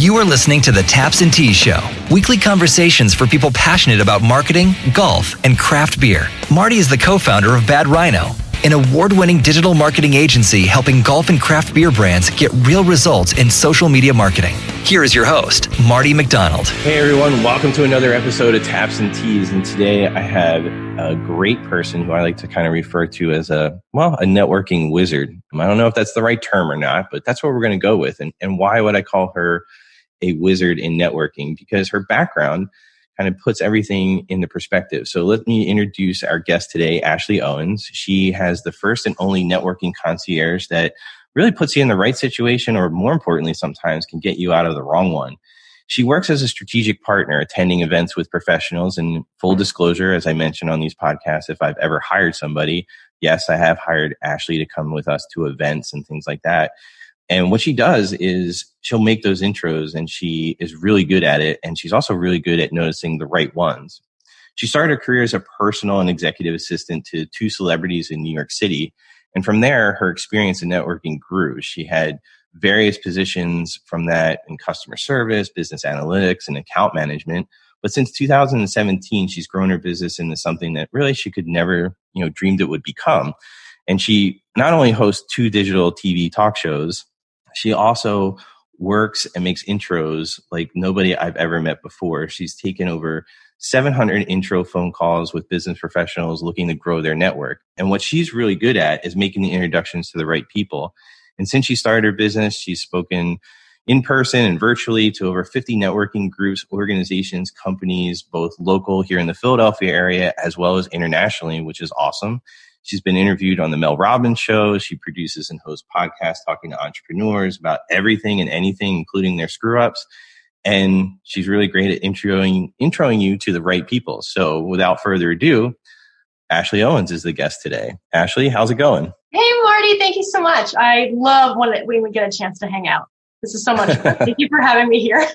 You are listening to the Taps and Teas Show, weekly conversations for people passionate about marketing, golf, and craft beer. Marty is the co-founder of Bad Rhino, an award-winning digital marketing agency helping golf and craft beer brands get real results in social media marketing. Here is your host, Marty McDonald. Hey everyone, welcome to another episode of Taps and Teas. And today I have a great person who I like to kind of refer to as a networking wizard. I don't know if that's the right term or not, but that's what we're going to go with. And why would I call her a wizard in networking? Because her background kind of puts everything into perspective. So let me introduce our guest today, Ashley Owens. She has the first and only networking concierge that really puts you in the right situation, or more importantly, sometimes can get you out of the wrong one. She works as a strategic partner, attending events with professionals. And full disclosure, as I mentioned on these podcasts, if I've ever hired somebody, yes, I have hired Ashley to come with us to events and things like that. And what she does is she'll make those intros, and she is really good at it. And she's also really good at noticing the right ones. She started her career as a personal and executive assistant to two celebrities in New York City. And from there, her experience in networking grew. She had various positions from that in customer service, business analytics, and account management. But since 2017, she's grown her business into something that really she could never, dreamed it would become. And she not only hosts two digital TV talk shows, she also works and makes intros like nobody I've ever met before. She's taken over 700 intro phone calls with business professionals looking to grow their network. And what she's really good at is making the introductions to the right people. And since she started her business, she's spoken in person and virtually to over 50 networking groups, organizations, companies, both local here in the Philadelphia area, as well as internationally, which is awesome. She's been interviewed on the Mel Robbins Show. She produces and hosts podcasts talking to entrepreneurs about everything and anything, including their screw-ups. And she's really great at introing you to the right people. So without further ado, Ashley Owens is the guest today. Ashley, how's it going? Hey, Marty. Thank you so much. I love when we get a chance to hang out. This is so much fun. Thank you for having me here.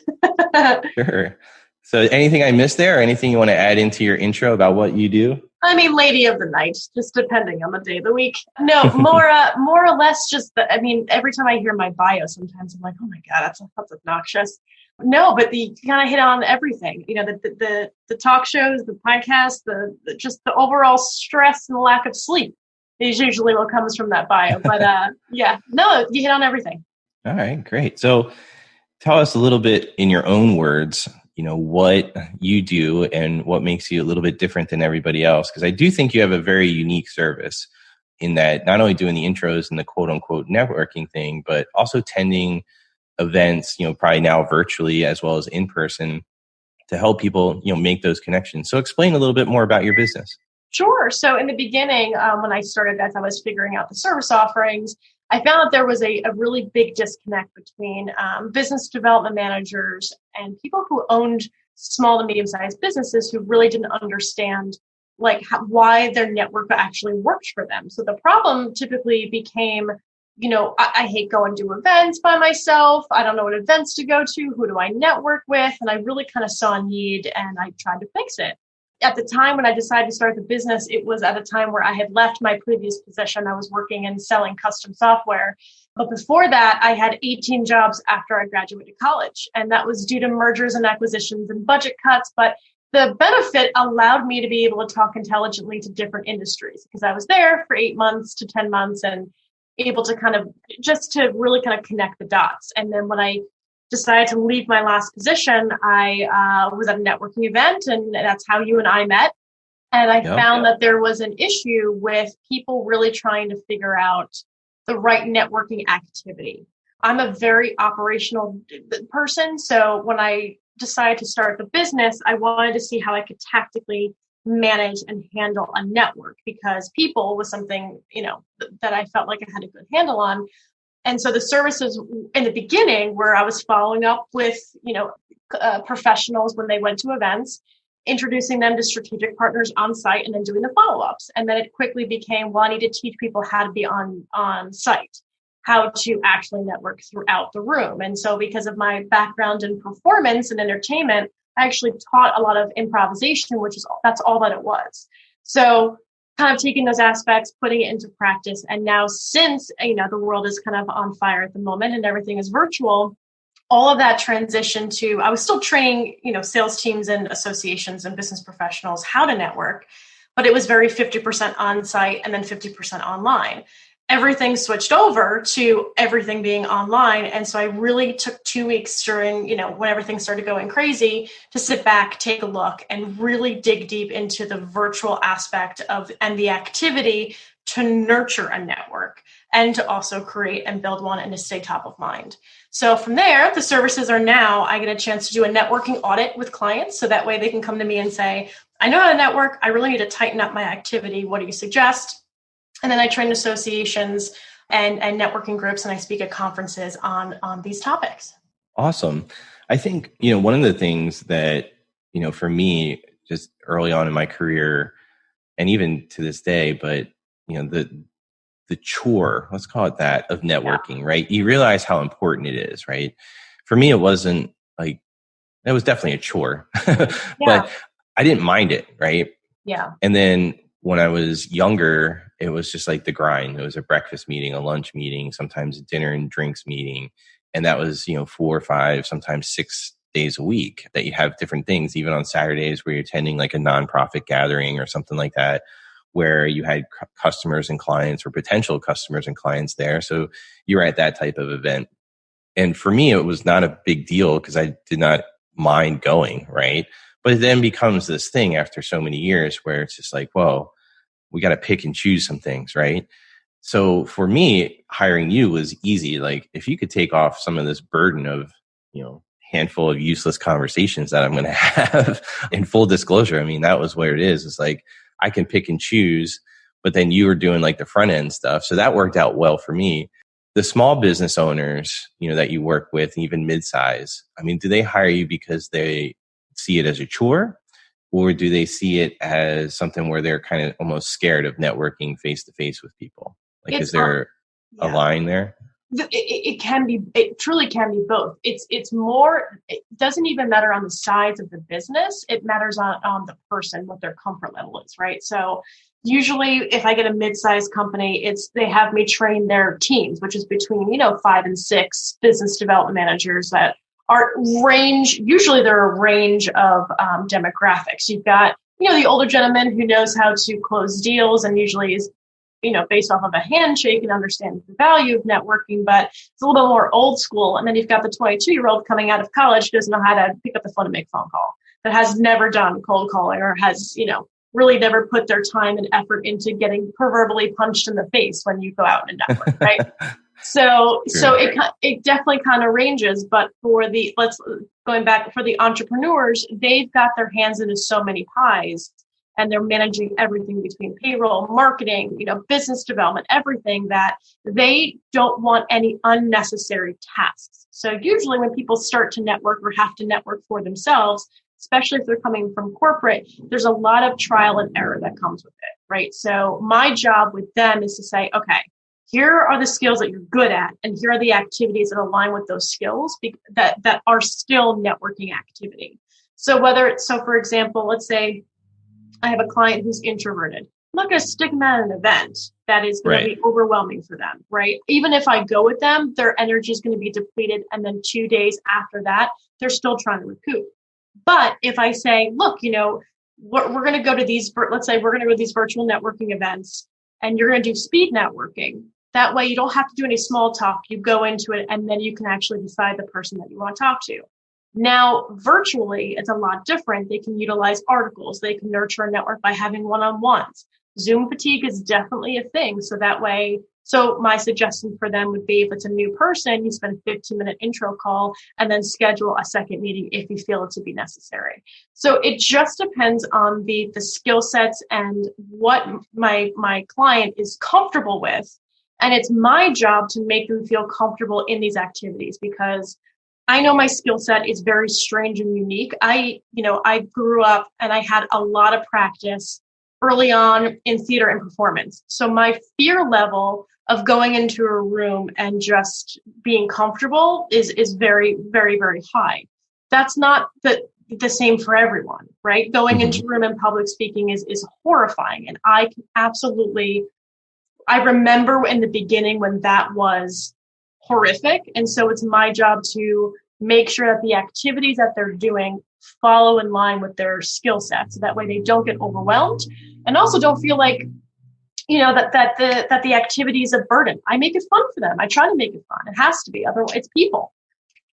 Sure. So anything I missed there, or anything you want to add into your intro about what you do? I mean, lady of the night, just depending on the day of the week. No, more or less just, every time I hear my bio, sometimes I'm like, oh my God, that's obnoxious. No, but you kind of hit on everything. The talk shows, the podcasts, just the overall stress and the lack of sleep is usually what comes from that bio. But you hit on everything. All right, great. So tell us a little bit in your own words, what you do and what makes you a little bit different than everybody else. Because I do think you have a very unique service in that not only doing the intros and the quote unquote networking thing, but also attending events, probably now virtually as well as in person to help people, make those connections. So explain a little bit more about your business. Sure. So in the beginning, when I started, as I was figuring out the service offerings, I found that there was a really big disconnect between business development managers and people who owned small to medium-sized businesses who really didn't understand why their network actually worked for them. So the problem typically became, I hate going to events by myself. I don't know what events to go to. Who do I network with? And I really kind of saw a need and I tried to fix it. At the time when I decided to start the business, it was at a time where I had left my previous position. I was working and selling custom software. But before that, I had 18 jobs after I graduated college. And that was due to mergers and acquisitions and budget cuts. But the benefit allowed me to be able to talk intelligently to different industries because I was there for 8 months to 10 months and able to really connect the dots. And then when I decided to leave my last position, I was at a networking event, and that's how you and I met. And I found that there was an issue with people really trying to figure out the right networking activity. I'm a very operational person. So when I decided to start the business, I wanted to see how I could tactically manage and handle a network because people was something, that I felt like I had a good handle on. And so the services in the beginning where I was following up with, professionals when they went to events, introducing them to strategic partners on site and then doing the follow-ups. And then it quickly became, I need to teach people how to be on site, how to actually network throughout the room. And so because of my background in performance and entertainment, I actually taught a lot of improvisation, that's all that it was. So kind of taking those aspects, putting it into practice. And now since, the world is kind of on fire at the moment and everything is virtual, all of that transitioned to, I was still training, sales teams and associations and business professionals how to network, but it was very 50% on site and then 50% online. Everything switched over to everything being online. And so I really took 2 weeks during, when everything started going crazy to sit back, take a look, and really dig deep into the virtual aspect of and the activity to nurture a network and to also create and build one and to stay top of mind. So from there, the services are now, I get a chance to do a networking audit with clients. So that way they can come to me and say, I know how to network. I really need to tighten up my activity. What do you suggest? And then I train associations and networking groups, and I speak at conferences on these topics. Awesome. I think, one of the things that, for me, just early on in my career, and even to this day, but, the chore, let's call it that, of networking, right? You realize how important it is, right? For me, it wasn't like, it was definitely a chore, but I didn't mind it, right? Yeah. And then when I was younger, it was just like the grind. It was a breakfast meeting, a lunch meeting, sometimes a dinner and drinks meeting. And that was, 4 or 5, sometimes 6 days a week that you have different things, even on Saturdays where you're attending like a nonprofit gathering or something like that, where you had customers and clients or potential customers and clients there. So you were at that type of event. And for me, it was not a big deal because I did not mind going, right? But it then becomes this thing after so many years where it's just like, whoa, we got to pick and choose some things, right? So for me, hiring you was easy. Like if you could take off some of this burden of, handful of useless conversations that I'm going to have in full disclosure. I mean, that was where it is. It's like, I can pick and choose, but then you were doing like the front end stuff. So that worked out well for me. The small business owners, that you work with, even mid-size, I mean, do they hire you because they see it as a chore, or do they see it as something where they're kind of almost scared of networking face to face with people? Like, is there a line there? It truly can be both. It's more, it doesn't even matter on the size of the business. It matters on the person, what their comfort level is, right? So usually if I get a mid-sized company, they have me train their teams, which is between, 5 and 6 business development managers that are usually they're a range of demographics. You've got, the older gentleman who knows how to close deals and usually is, based off of a handshake and understands the value of networking, but it's a little bit more old school. And then you've got the 22-year-old coming out of college who doesn't know how to pick up the phone and make a phone call, that has never done cold calling or has, really never put their time and effort into getting proverbially punched in the face when you go out and network, right? So it definitely kind of ranges, but for the entrepreneurs, they've got their hands into so many pies and they're managing everything between payroll, marketing, business development, everything, that they don't want any unnecessary tasks. So usually when people start to network or have to network for themselves, especially if they're coming from corporate, there's a lot of trial and error that comes with it, right? So my job with them is to say, okay, here are the skills that you're good at, and here are the activities that align with those skills that are still networking activity. So for example, let's say I have a client who's introverted. I'm not going to stick them at an event that is going to be overwhelming for them, right? Even if I go with them, their energy is going to be depleted. And then 2 days after that, they're still trying to recoup. But if I say, look, we're going to go to let's say we're going to go to these virtual networking events and you're going to do speed networking. That way you don't have to do any small talk. You go into it and then you can actually decide the person that you want to talk to. Now, virtually, it's a lot different. They can utilize articles. They can nurture a network by having one-on-ones. Zoom fatigue is definitely a thing. So my suggestion for them would be, if it's a new person, you spend a 15-minute intro call and then schedule a second meeting if you feel it to be necessary. So it just depends on the skill sets and what my client is comfortable with. And it's my job to make them feel comfortable in these activities, because I know my skill set is very strange and unique. I grew up and I had a lot of practice early on in theater and performance. So my fear level of going into a room and just being comfortable is very, very, very high. That's not the same for everyone, right? Going into a room and public speaking is horrifying. And I remember in the beginning when that was horrific. And so it's my job to make sure that the activities that they're doing follow in line with their skill set. So that way they don't get overwhelmed and also don't feel like, that the activity is a burden. I make it fun for them. I try to make it fun. It has to be. Otherwise, it's people.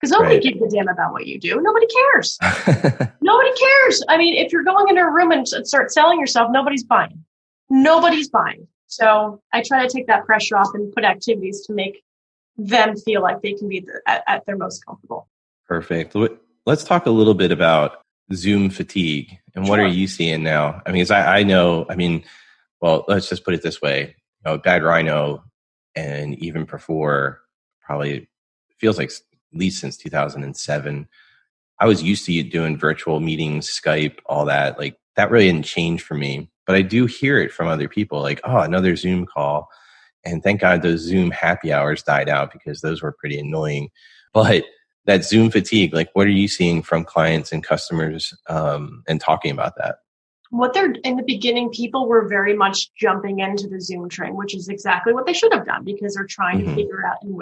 Because nobody gives a damn about what you do. Nobody cares. Nobody cares. I mean, if you're going into a room and start selling yourself, nobody's buying. Nobody's buying. So I try to take that pressure off and put activities to make them feel like they can be at their most comfortable. Perfect. Let's talk a little bit about Zoom fatigue and what are you seeing now? I mean, well, let's just put it this way. Bad Rhino, and even before, probably feels like at least since 2007, I was used to doing virtual meetings, Skype, all that. Like that really didn't change for me. But I do hear it from other people like, oh, another Zoom call. And thank God those Zoom happy hours died out because those were pretty annoying. But that Zoom fatigue, like what are you seeing from clients and customers and talking about that? In the beginning, people were very much jumping into the Zoom train, which is exactly what they should have done because they're trying to figure out and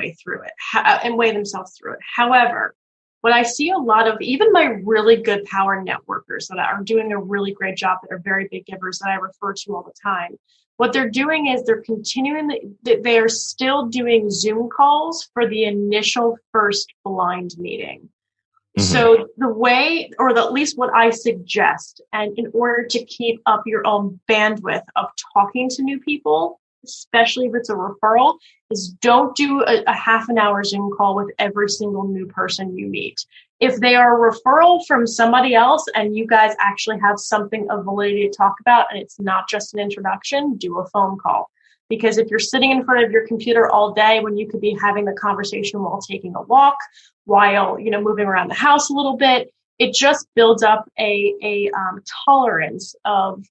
weigh themselves through it. However, what I see a lot of, even my really good power networkers that are doing a really great job, that are very big givers that I refer to all the time, what they're doing is they are still doing Zoom calls for the initial first blind meeting. So the way, or at least what I suggest, and in order to keep up your own bandwidth of talking to new people, especially if it's a referral, is don't do a half an hour Zoom call with every single new person you meet. If they are a referral from somebody else and you guys actually have something of validity to talk about and it's not just an introduction, do a phone call. Because if you're sitting in front of your computer all day when you could be having the conversation while taking a walk, while moving around the house a little bit, it just builds up a tolerance of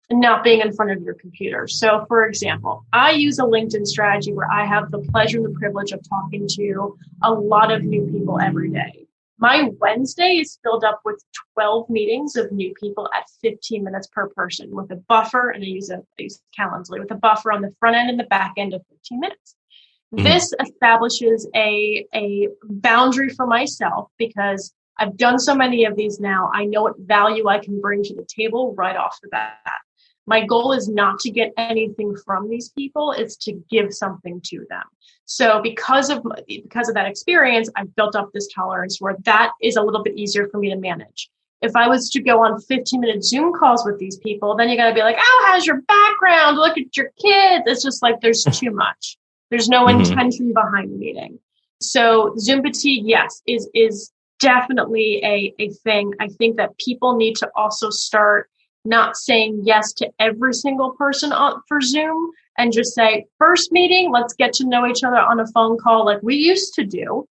not being in front of your computer. So, for example, I use a LinkedIn strategy where I have the pleasure and the privilege of talking to a lot of new people every day. My Wednesday is filled up with 12 meetings of new people at 15 minutes per person with a buffer, and I use Calendly with a buffer on the front end and the back end of 15 minutes. This establishes a boundary for myself because I've done so many of these now. I know what value I can bring to the table right off the bat. My goal is not to get anything from these people, it's to give something to them. So because of that experience, I've built up this tolerance where that is a little bit easier for me to manage. If I was to go on 15-minute Zoom calls with these people, then you got to be like, oh, how's your background? Look at your kids. It's just like there's too much. There's no intention behind the meeting. So Zoom fatigue, yes, is definitely a thing. I think that people need to also start not saying yes to every single person for Zoom and just say, first meeting, let's get to know each other on a phone call like we used to do.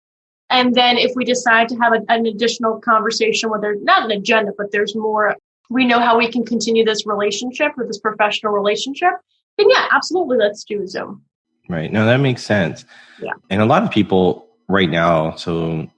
And then if we decide to have an additional conversation where there's not an agenda, but there's more, we know how we can continue this relationship or this professional relationship, then yeah, absolutely, let's do a Zoom. Right. No, that makes sense. Yeah. And a lot of people right now, so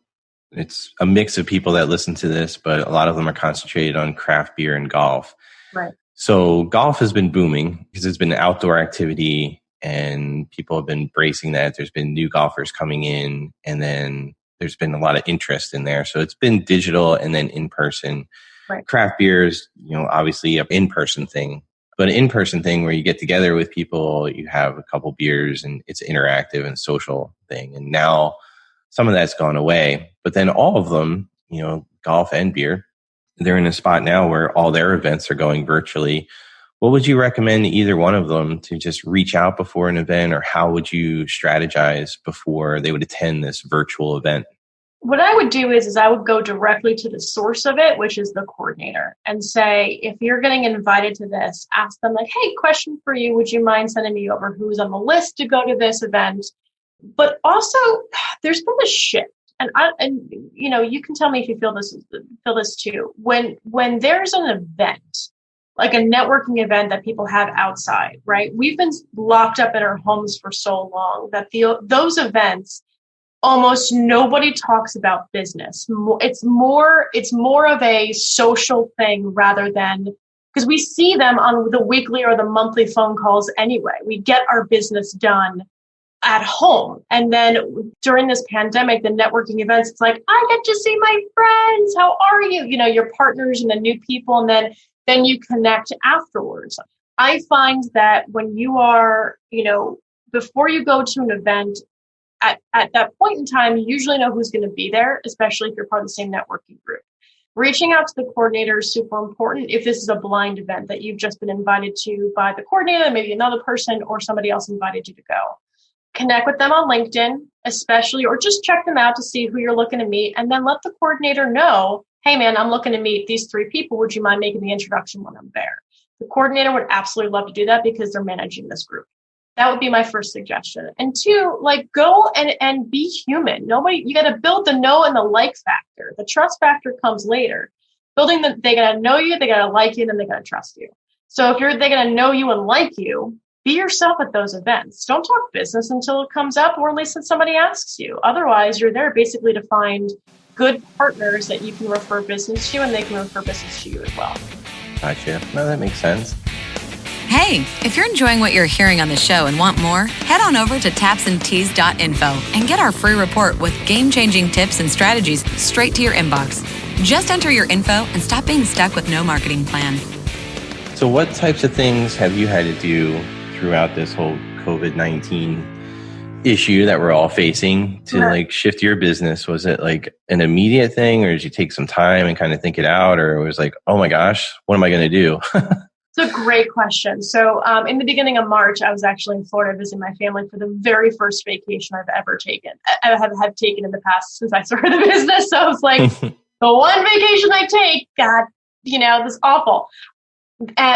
it's a mix of people that listen to this, but a lot of them are concentrated on craft beer and golf. Right. So golf has been booming because it's been an outdoor activity and people have been embracing that. There's been new golfers coming in and then there's been a lot of interest in there. So it's been digital and then in person. Right. Craft beer is, obviously an in-person thing. But an in-person thing where you get together with people, you have a couple beers and it's interactive and social thing. And now some of that's gone away, but then all of them, golf and beer, they're in a spot now where all their events are going virtually. What would you recommend either one of them to just reach out before an event, or how would you strategize before they would attend this virtual event? What I would do is I would go directly to the source of it, which is the coordinator, and say, if you're getting invited to this, ask them like, hey, question for you. Would you mind sending me over who's on the list to go to this event? But also there's been this shift, and you can tell me if you feel this too. When there's an event, like a networking event that people have outside, right? We've been locked up in our homes for so long that those events, almost nobody talks about business. It's more of a social thing rather than, because we see them on the weekly or the monthly phone calls anyway. We get our business done at home. And then during this pandemic, the networking events, it's like, I get to see my friends. How are you? Your partners and the new people. And then you connect afterwards. I find that when you are, before you go to an event, at that point in time, you usually know who's going to be there, especially if you're part of the same networking group. Reaching out to the coordinator is super important if this is a blind event that you've just been invited to by the coordinator, maybe another person or somebody else invited you to go. Connect with them on LinkedIn, especially, or just check them out to see who you're looking to meet. And then let the coordinator know, hey, man, I'm looking to meet these 3 people. Would you mind making the introduction when I'm there? The coordinator would absolutely love to do that because they're managing this group. That would be my first suggestion. And 2, go and be human. You got to build the know and the like factor. The trust factor comes later. They got to know you, they got to like you, and then they got to trust you. So if they got to know you and like you, be yourself at those events. Don't talk business until it comes up, or at least when somebody asks you. Otherwise, you're there basically to find good partners that you can refer business to, and they can refer business to you as well. Gotcha. No, that makes sense. Hey, if you're enjoying what you're hearing on the show and want more, head on over to tapsandtees.info and get our free report with game-changing tips and strategies straight to your inbox. Just enter your info and stop being stuck with no marketing plan. So what types of things have you had to do throughout this whole COVID-19 issue that we're all facing to shift your business? Was it like an immediate thing, or did you take some time and kind of think it out, or it was like, oh my gosh, what am I going to do? It's a great question. So in the beginning of March, I was actually in Florida visiting my family for the very first vacation I've ever taken. I have taken in the past since I started the business. So I was like, the one vacation I take, God, this is awful.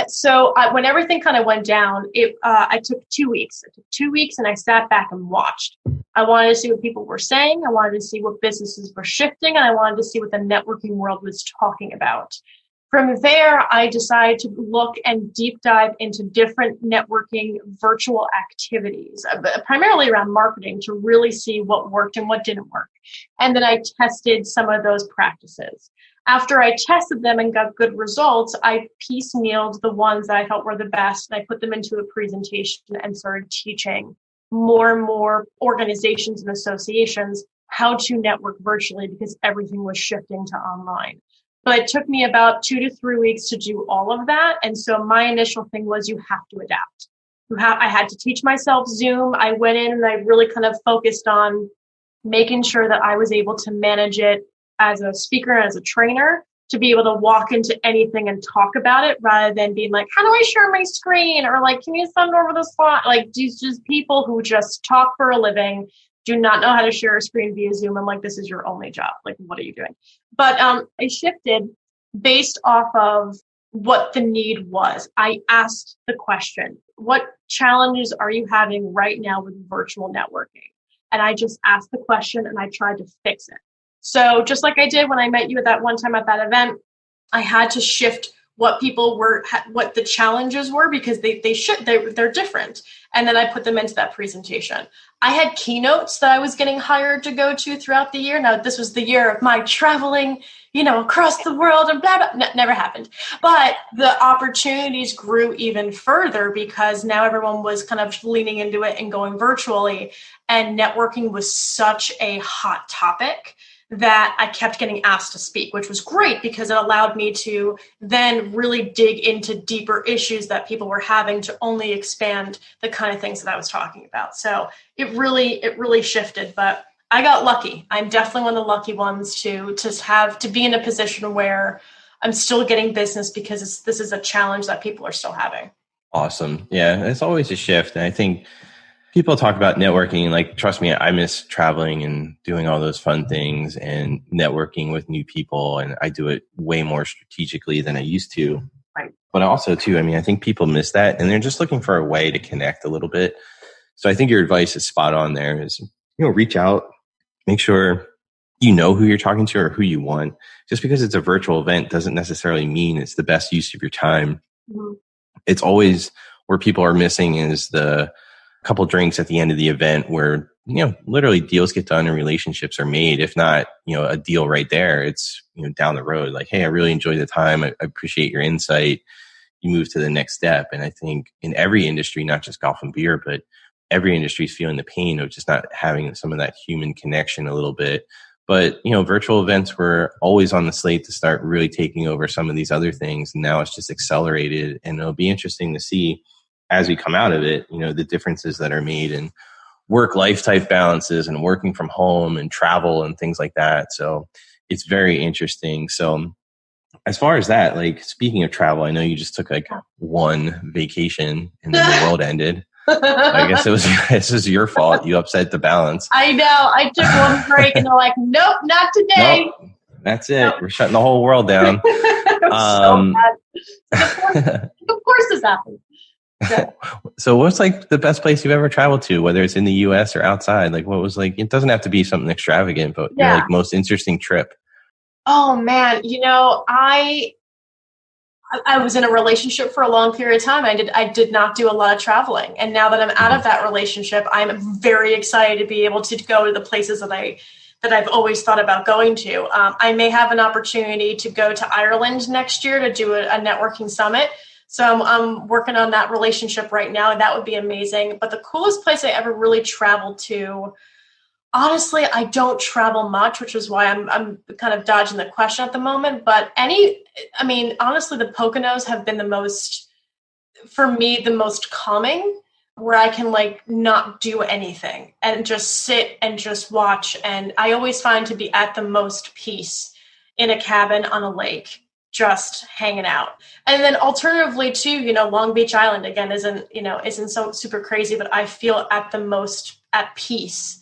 So when everything kind of went down, I took 2 weeks. I took 2 weeks and I sat back and watched. I wanted to see what people were saying. I wanted to see what businesses were shifting, and I wanted to see what the networking world was talking about. From there, I decided to look and deep dive into different networking virtual activities, primarily around marketing, to really see what worked and what didn't work. And then I tested some of those practices. After I tested them and got good results, I piecemealed the ones that I felt were the best, and I put them into a presentation and started teaching more and more organizations and associations how to network virtually, because everything was shifting to online. But it took me about 2 to 3 weeks to do all of that. And so my initial thing was, you have to adapt. I had to teach myself Zoom. I went in and I really kind of focused on making sure that I was able to manage it as a speaker, as a trainer, to be able to walk into anything and talk about it, rather than being like, how do I share my screen? Or like, can you send over the slide? Like, these just people who just talk for a living, do not know how to share a screen via Zoom. I'm like, this is your only job. Like, what are you doing? But I shifted based off of what the need was. I asked the question, what challenges are you having right now with virtual networking? And I just asked the question and I tried to fix it. So just like I did when I met you at that one time at that event, I had to shift what people were, what the challenges were, because they're different. And then I put them into that presentation. I had keynotes that I was getting hired to go to throughout the year. Now, this was the year of my traveling, across the world and blah, blah. Never happened. But the opportunities grew even further because now everyone was kind of leaning into it and going virtually. And networking was such a hot topic that I kept getting asked to speak, which was great because it allowed me to then really dig into deeper issues that people were having to only expand the kind of things that I was talking about. So it really shifted, but I got lucky. I'm definitely one of the lucky ones to be in a position where I'm still getting business because this is a challenge that people are still having. Awesome. Yeah, it's always a shift. And I think people talk about networking, like, trust me, I miss traveling and doing all those fun things and networking with new people. And I do it way more strategically than I used to. Right. But also too, I think people miss that and they're just looking for a way to connect a little bit. So I think your advice is spot on there is, reach out, make sure you know who you're talking to or who you want. Just because it's a virtual event doesn't necessarily mean it's the best use of your time. Mm-hmm. It's always where people are missing is the couple drinks at the end of the event where, literally deals get done and relationships are made. If not, a deal right there, it's, down the road. Like, hey, I really enjoyed the time. I appreciate your insight. You move to the next step. And I think in every industry, not just golf and beer, but every industry is feeling the pain of just not having some of that human connection a little bit. But, virtual events were always on the slate to start really taking over some of these other things. And now it's just accelerated. And it'll be interesting to see as we come out of it, the differences that are made in work-life type balances and working from home and travel and things like that. So it's very interesting. So as far as that, like speaking of travel, I know you just took like one vacation and then the world ended. I guess this was your fault. You upset the balance. I know. I took one break and they're like, nope, not today. Nope, that's it. Nope. We're shutting the whole world down. So bad. Of course this happened. Yeah. So what's like the best place you've ever traveled to, whether it's in the US or outside? Like what was like, it doesn't have to be something extravagant, but your like most interesting trip. Oh man. I was in a relationship for a long period of time. I did not do a lot of traveling. And now that I'm out of that relationship, I'm very excited to be able to go to the places that I've always thought about going to. I may have an opportunity to go to Ireland next year to do a networking summit. So I'm working on that relationship right now, and that would be amazing. But the coolest place I ever really traveled to, honestly, I don't travel much, which is why I'm kind of dodging the question at the moment. But honestly, the Poconos have been the most calming, where I can like not do anything and just sit and just watch. And I always find to be at the most peace in a cabin on a lake, just hanging out. And then alternatively too, Long Beach Island again isn't so super crazy, but I feel at the most at peace.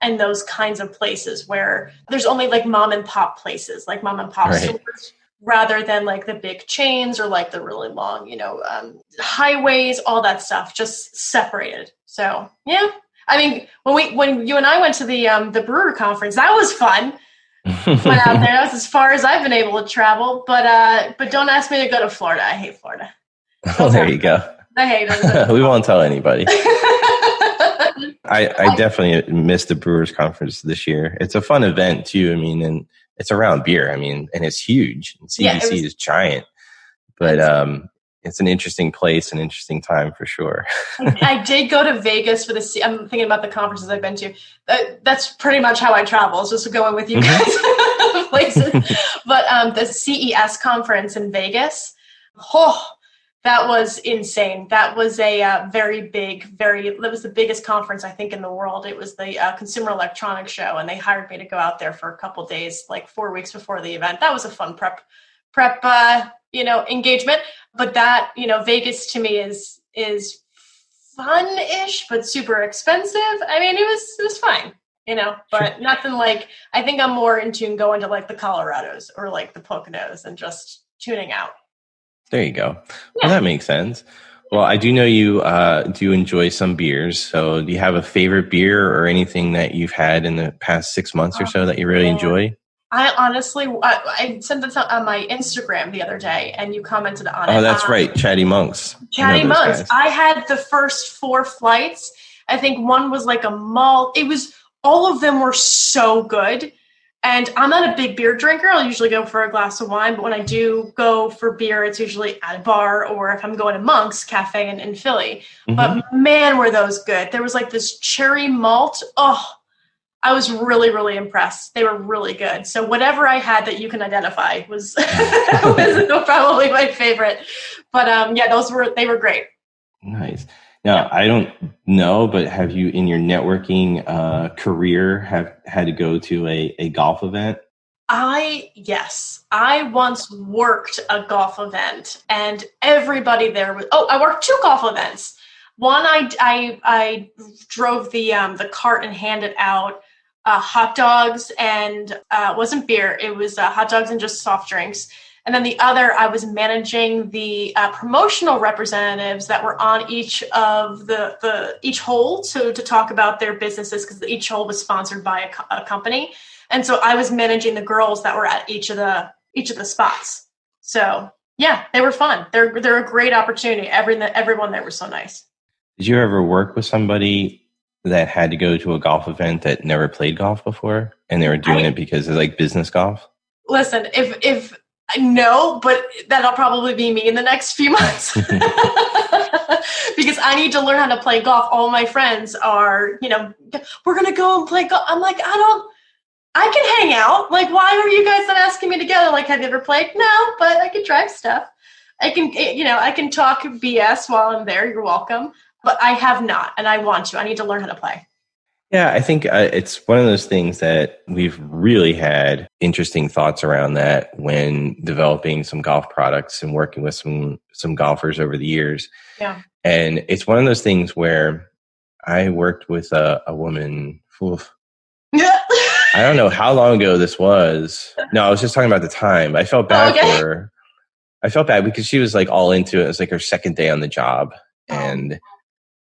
And those kinds of places where there's only like mom and pop places, like mom and pop stores, rather than like the big chains or like the really long, highways, all that stuff, just separated. So yeah, I mean, when you and I went to the brewer conference, that was fun. Went out there. That was as far as I've been able to travel. But don't ask me to go to Florida. I hate Florida. Oh, there you go. I hate it. We won't tell anybody. I definitely missed the Brewers Conference this year. It's a fun event too. I mean, and it's around beer. I mean, and it's huge. And CBC is giant, but it's an interesting place, an interesting time for sure. I did go to Vegas for I'm thinking about the conferences I've been to. That's pretty much how I travel. It's just going with you guys places. But the CES conference in Vegas, that was insane. That was a that was the biggest conference, I think, in the world. It was the Consumer Electronics Show, and they hired me to go out there for a couple of days, like 4 weeks before the event. That was a fun prep engagement. But that, Vegas to me is fun-ish, but super expensive. I mean, it was fine, but nothing like, I think I'm more in tune going to like the Colorados or like the Poconos and just tuning out. There you go. Well, that makes sense. Well, I do know you do enjoy some beers. So do you have a favorite beer or anything that you've had in the past 6 months or so that you really enjoy? I honestly, I sent this on my Instagram the other day and you commented on it. Oh, that's right. Chatty Monks. Chatty Monks. I had the first 4 flights. I think one was like a malt. All of them were so good. And I'm not a big beer drinker. I'll usually go for a glass of wine. But when I do go for beer, it's usually at a bar or if I'm going to Monk's Cafe in Philly. Mm-hmm. But man, were those good. There was like this cherry malt. Oh, I was really, really impressed. They were really good. So whatever I had that you can identify was probably my favorite. But they were great. Nice. Now, I don't know, but have you in your networking career have had to go to a golf event? Yes. I once worked a golf event and everybody there was, I worked 2 golf events. One, I drove the cart and handed out hot dogs and it wasn't beer. It was hot dogs and just soft drinks. And then the other, I was managing the promotional representatives that were on each of each hole to talk about their businesses because each hole was sponsored by a company. And so I was managing the girls that were at each of the spots. So yeah, they were fun. They're a great opportunity. Everyone there was so nice. Did you ever work with somebody that had to go to a golf event that never played golf before and they were doing it because it's like business golf? Listen, if no, but that'll probably be me in the next few months. because I need to learn how to play golf. All my friends are, we're going to go and play golf. I'm like, I can hang out. Like, why are you guys not asking me to go? Like, have you ever played? No, but I can drive stuff. I can talk BS while I'm there. You're welcome. But I have not, and I want to. I need to learn how to play. Yeah, I think it's one of those things that we've really had interesting thoughts around that when developing some golf products and working with some golfers over the years. Yeah. And it's one of those things where I worked with a woman. Yeah. I don't know how long ago this was. No, I was just talking about the time. I felt bad for her. I felt bad because she was like all into it. It was like her second day on the job, and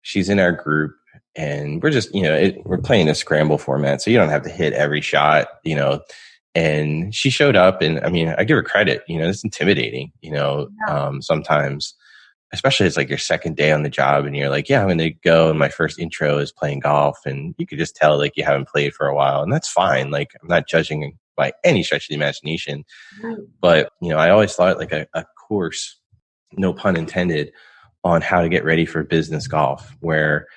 she's in our group. And we're just, we're playing a scramble format, so you don't have to hit every shot, And she showed up, and I mean, I give her credit. It's intimidating, sometimes, especially it's like your second day on the job, and you're like, yeah, I'm going to go. And my first intro is playing golf, and you could just tell like you haven't played for a while, and that's fine. Like, I'm not judging by any stretch of the imagination, but I always thought like a course, no pun intended, on how to get ready for business golf, where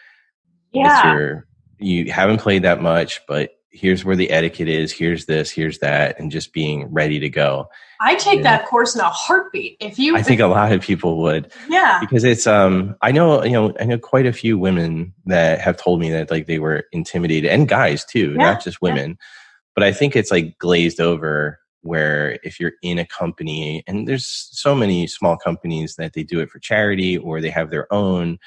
you haven't played that much, but here's where the etiquette is. Here's this, here's that, and just being ready to go. I take that course in a heartbeat. I think a lot of people would. Yeah. Because it's, I know quite a few women that have told me that like they were intimidated, and guys too, not just women. Yeah. But I think it's like glazed over where if you're in a company, and there's so many small companies that they do it for charity, or they have their own,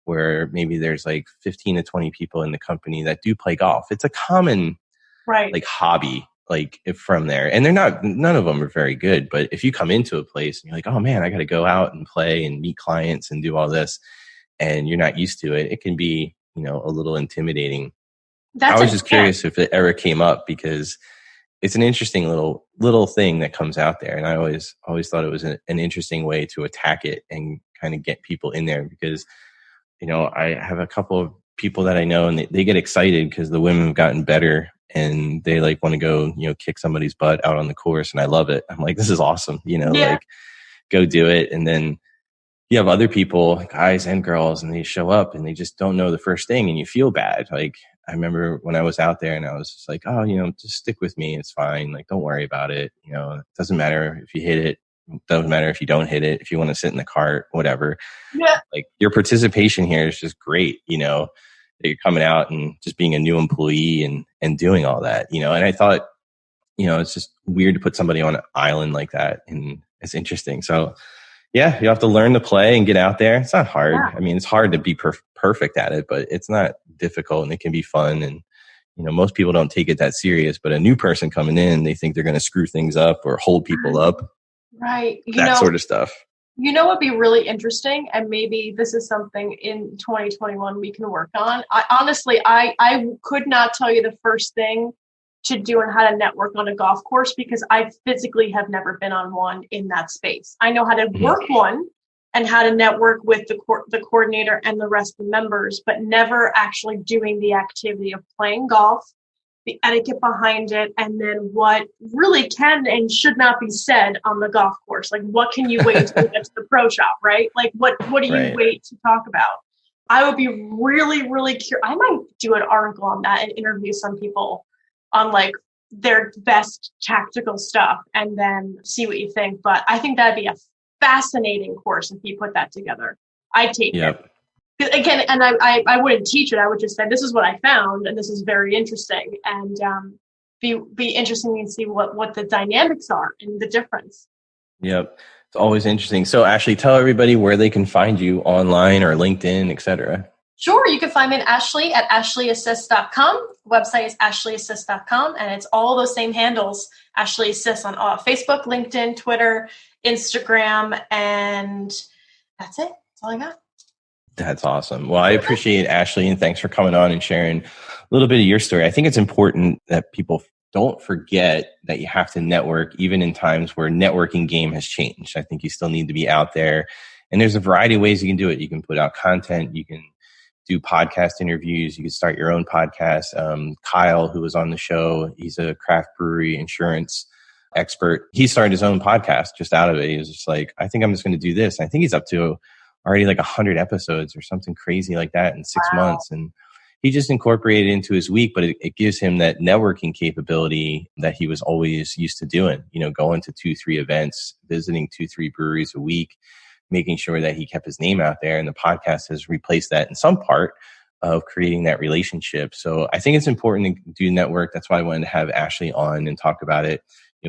where maybe there's like 15 to 20 people in the company that do play golf. It's a common like hobby, like from there. And none of them are very good. But if you come into a place and you're like, oh man, I got to go out and play and meet clients and do all this, and you're not used to it, it can be, a little intimidating. I was just curious if it ever came up, because it's an interesting little thing that comes out there. And I always thought it was an interesting way to attack it and kind of get people in there, because I have a couple of people that I know, and they get excited because the women have gotten better, and they like want to go, kick somebody's butt out on the course. And I love it. I'm like, this is awesome. Like go do it. And then you have other people, guys and girls, and they show up and they just don't know the first thing, and you feel bad. Like, I remember when I was out there and I was just like, oh, just stick with me. It's fine. Like, don't worry about it. It doesn't matter if you hit it. It doesn't matter if you don't hit it. If you want to sit in the cart, whatever. Yeah. Like, your participation here is just great. That you're coming out and just being a new employee and doing all that, and I thought, it's just weird to put somebody on an island like that. And it's interesting. So yeah, you have to learn to play and get out there. It's not hard. Yeah. I mean, it's hard to be perfect at it, but it's not difficult, and it can be fun. And, most people don't take it that serious, but a new person coming in, they think they're going to screw things up or hold people up. Right. That sort of stuff. What'd be really interesting, and maybe this is something in 2021 we can work on. I could not tell you the first thing to do and how to network on a golf course, because I physically have never been on one in that space. I know how to work one and how to network with the coordinator and the rest of the members, but never actually doing the activity of playing golf, the etiquette behind it, and then what really can and should not be said on the golf course. Like, what can you wait to get to the pro shop, right? Like, what do you wait to talk about? I would be really, really curious. I might do an article on that and interview some people on like their best tactical stuff, and then see what you think. But I think that'd be a fascinating course if you put that together. I'd take it. Again, and I wouldn't teach it. I would just say, this is what I found, and this is very interesting, and be interesting to see what the dynamics are and the difference. Yep. It's always interesting. So Ashley, tell everybody where they can find you online or LinkedIn, etc. Sure. You can find me at Ashley at ashleyassist.com. The website is ashleyassist.com, and it's all those same handles, Ashley Assist, on Facebook, LinkedIn, Twitter, Instagram, and that's it. That's all I got. That's awesome. Well, I appreciate Ashley, and thanks for coming on and sharing a little bit of your story. I think it's important that people don't forget that you have to network, even in times where networking game has changed. I think you still need to be out there, and there's a variety of ways you can do it. You can put out content. You can do podcast interviews. You can start your own podcast. Kyle, who was on the show, he's a craft brewery insurance expert. He started his own podcast just out of it. He was just like, I think I'm just going to do this. And I think he's up to already like 100 episodes or something crazy like that in 6 months. And he just incorporated it into his week, but it gives him that networking capability that he was always used to doing, going to 2-3 events, visiting 2-3 breweries a week, making sure that he kept his name out there. And the podcast has replaced that in some part of creating that relationship. So I think it's important to do network. That's why I wanted to have Ashley on and talk about it,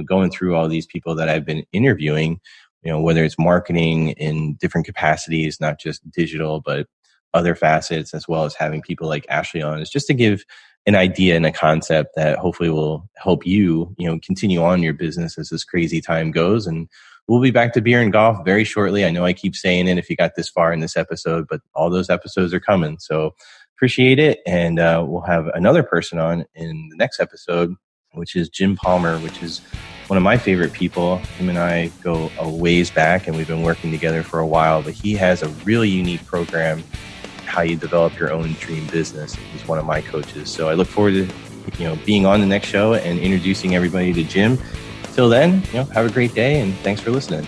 going through all these people that I've been interviewing, whether it's marketing in different capacities, not just digital, but other facets, as well as having people like Ashley on, is just to give an idea and a concept that hopefully will help you, continue on your business as this crazy time goes. And we'll be back to beer and golf very shortly. I know I keep saying it if you got this far in this episode, but all those episodes are coming. So appreciate it. And we'll have another person on in the next episode, which is Jim Palmer, which is one of my favorite people. Him and I go a ways back, and we've been working together for a while, but he has a really unique program, how you develop your own dream business. He's one of my coaches. So I look forward to, being on the next show and introducing everybody to Jim. Till then, have a great day, and thanks for listening.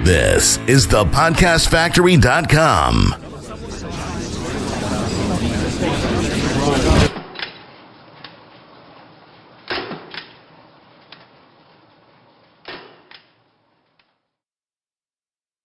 This is the podcastfactory.com.